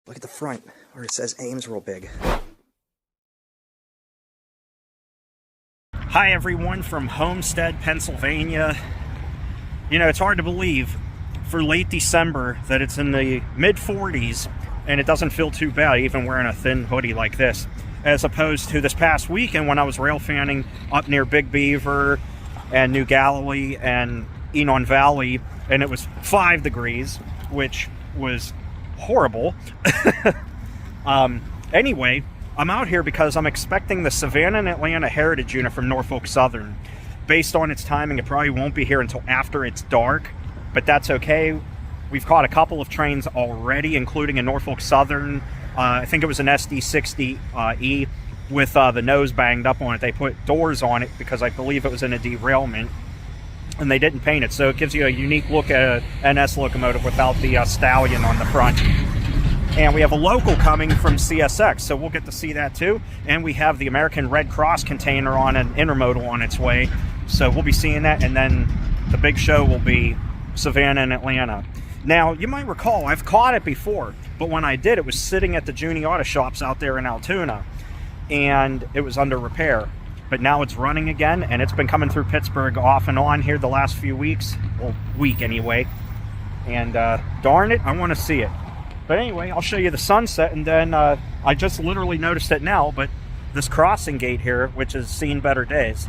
Look at the front where it says Ames real big. Hi everyone from Homestead, Pennsylvania. You know, it's hard to believe for late December that it's in the mid-40s and it doesn't feel too bad even wearing a thin hoodie like this, as opposed to this past weekend when I was rail fanning up near Big Beaver and New Galilee and Enon Valley, and it was 5 degrees, which was horrible. Anyway, I'm out here because I'm expecting the Savannah and Atlanta Heritage unit from Norfolk Southern. Based on its timing, it probably won't be here until after it's dark, but that's okay. We've caught a couple of trains already, including a Norfolk Southern, I think it was an SD60E with the nose banged up on it. They put doors on it because I believe it was in a derailment, and they didn't paint it, so it gives you a unique look at an NS locomotive without the stallion on the front. And we have a local coming from CSX, so we'll get to see that too. And we have the American Red Cross container on an intermodal on its way, so we'll be seeing that. And then the big show will be Savannah and Atlanta. Now, you might recall, I've caught it before, but when I did, it was sitting at the Junie Auto Shops out there in Altoona, and it was under repair. But now it's running again, and it's been coming through Pittsburgh off and on here the last few weeks, well, week anyway. And darn it, I want to see it. But anyway, I'll show you the sunset, and then I just literally noticed it now, but this crossing gate here, which has seen better days.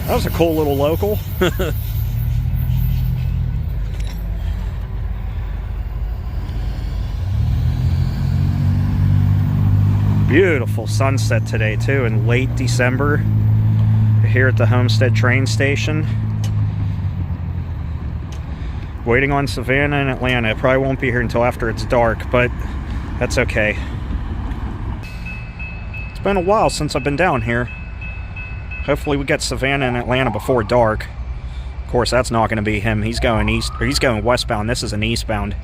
That was a cool little local. Beautiful sunset today too in late December here at the Homestead train station. Waiting on Savannah and Atlanta. It probably won't be here until after it's dark, but that's okay. It's been a while since I've been down here. Hopefully we get Savannah and Atlanta before dark. Of course, that's not going to be him. He's going east, or he's going westbound. This is an eastbound.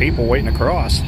people waiting to cross.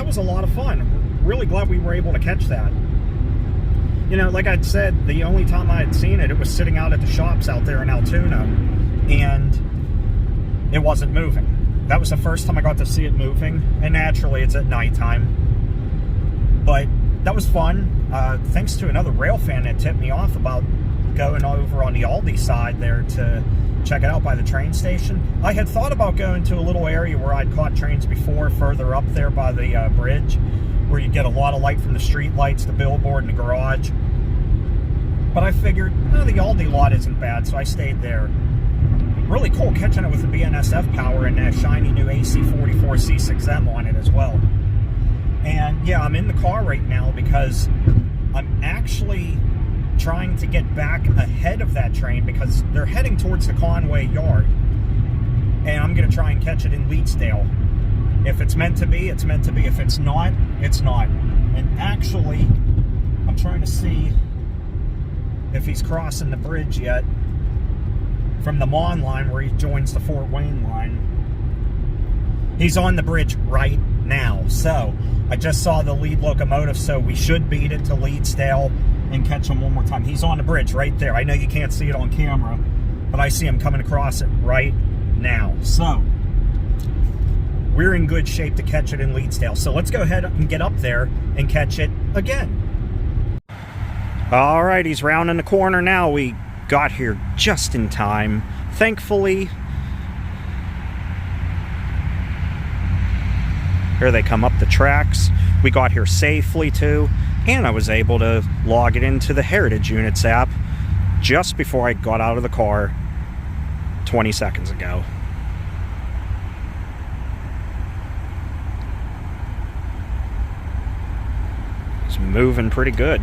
that was a lot of fun. Really glad we were able to catch that. You know, like I'd said, the only time I had seen it, it was sitting out at the shops out there in Altoona, and it wasn't moving. That was the first time I got to see it moving, and naturally it's at nighttime. But that was fun. Thanks to another rail fan that tipped me off about going over on the Aldi side there to check it out by the train station. I had thought about going to a little area where I'd caught trains before, further up there by the bridge, where you get a lot of light from the street lights, the billboard, and the garage. But I figured, oh, the Aldi lot isn't bad, so I stayed there. Really cool catching it with the BNSF power and that shiny new AC44 C6M on it as well. And yeah, I'm in the car right now because I'm actually trying to get back ahead of that train because they're heading towards the Conway yard. And I'm going to try and catch it in Leetsdale. If it's meant to be, it's meant to be. If it's not, it's not. And actually, I'm trying to see if he's crossing the bridge yet from the Mon Line where he joins the Fort Wayne line. He's on the bridge right now. So, I just saw the lead locomotive, so we should beat it to Leetsdale and catch him one more time. He's on the bridge right there. I know you can't see it on camera, but I see him coming across it right now. So, we're in good shape to catch it in Leetsdale. So let's go ahead and get up there and catch it again. All right, he's rounding the corner now. We got here just in time, thankfully. Here they come up the tracks. We got here safely too, and I was able to log it into the Heritage Units app just before I got out of the car 20 seconds ago. It's moving pretty good.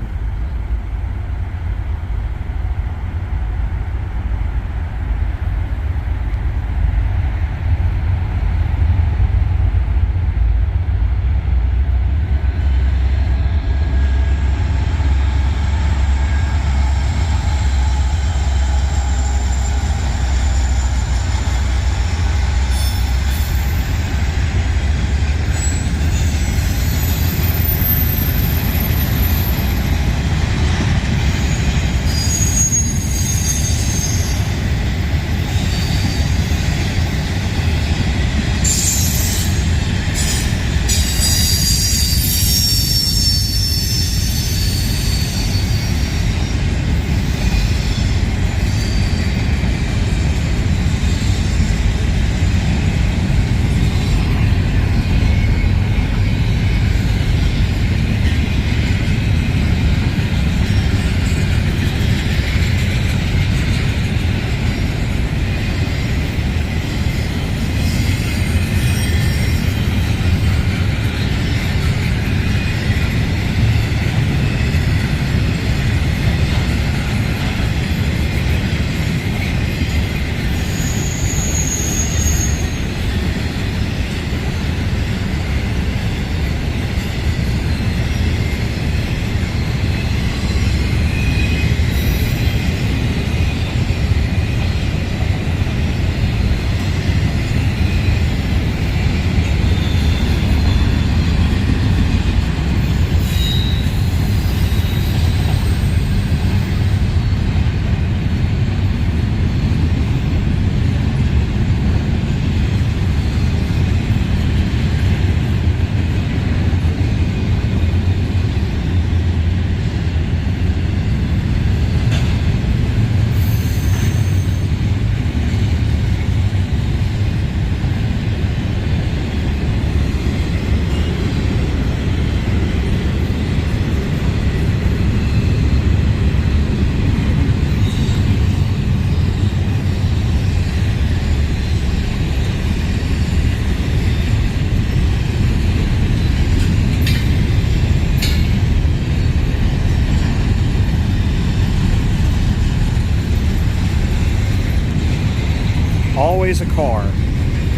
Always a car.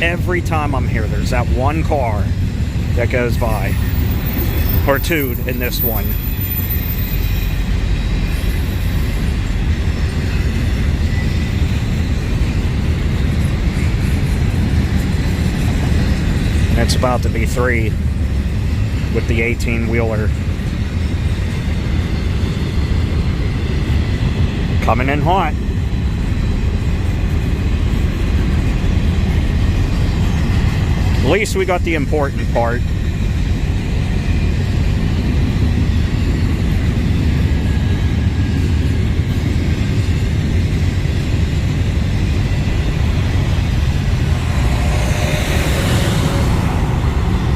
Every time I'm here, there's that one car that goes by. Or two in this one. And it's about to be 3. with the 18-wheeler. Coming in hot. At least we got the important part.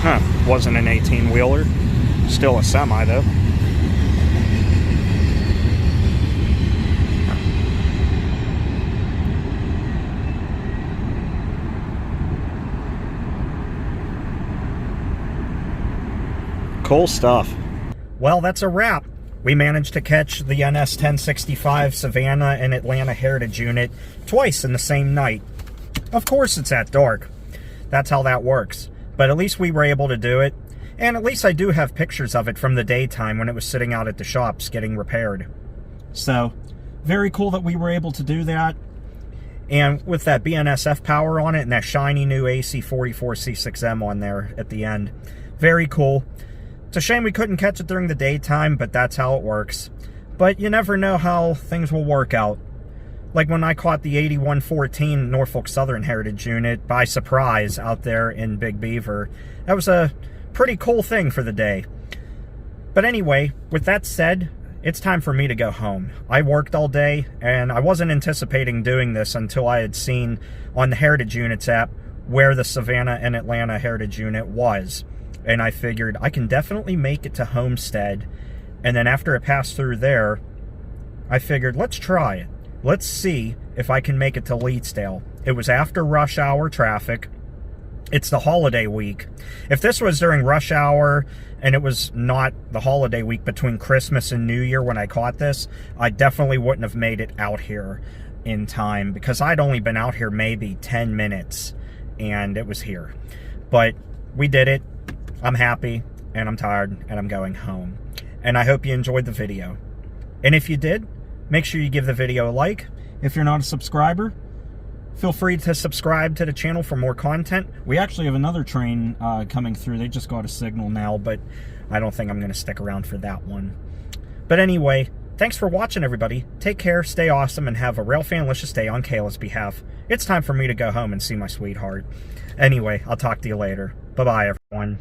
Huh, wasn't an 18-wheeler. Still a semi, though. Cool stuff. Well, that's a wrap. We managed to catch the NS 1065 Savannah and Atlanta Heritage Unit twice in the same night. Of course it's at dark. That's how that works. But at least we were able to do it. And at least I do have pictures of it from the daytime when it was sitting out at the shops getting repaired. So, very cool that we were able to do that. And with that BNSF power on it and that shiny new AC44C6M on there at the end. Very cool. It's a shame we couldn't catch it during the daytime, but that's how it works. But you never know how things will work out. Like when I caught the 8114 Norfolk Southern Heritage Unit by surprise out there in Big Beaver. That was a pretty cool thing for the day. But anyway, with that said, it's time for me to go home. I worked all day, and I wasn't anticipating doing this until I had seen on the Heritage Units app where the Savannah and Atlanta Heritage Unit was. And I figured I can definitely make it to Homestead. And then after it passed through there, I figured, let's try it. Let's see if I can make it to Leetsdale. It was after rush hour traffic. It's the holiday week. If this was during rush hour and it was not the holiday week between Christmas and New Year when I caught this, I definitely wouldn't have made it out here in time because I'd only been out here maybe 10 minutes and it was here. But we did it. I'm happy and I'm tired and I'm going home. And I hope you enjoyed the video. And if you did, make sure you give the video a like. If you're not a subscriber, feel free to subscribe to the channel for more content. We actually have another train coming through. They just got a signal now, but I don't think I'm going to stick around for that one. But anyway, thanks for watching, everybody. Take care, stay awesome, and have a railfanlicious day on Kayla's behalf. It's time for me to go home and see my sweetheart. Anyway, I'll talk to you later. Bye-bye, everyone.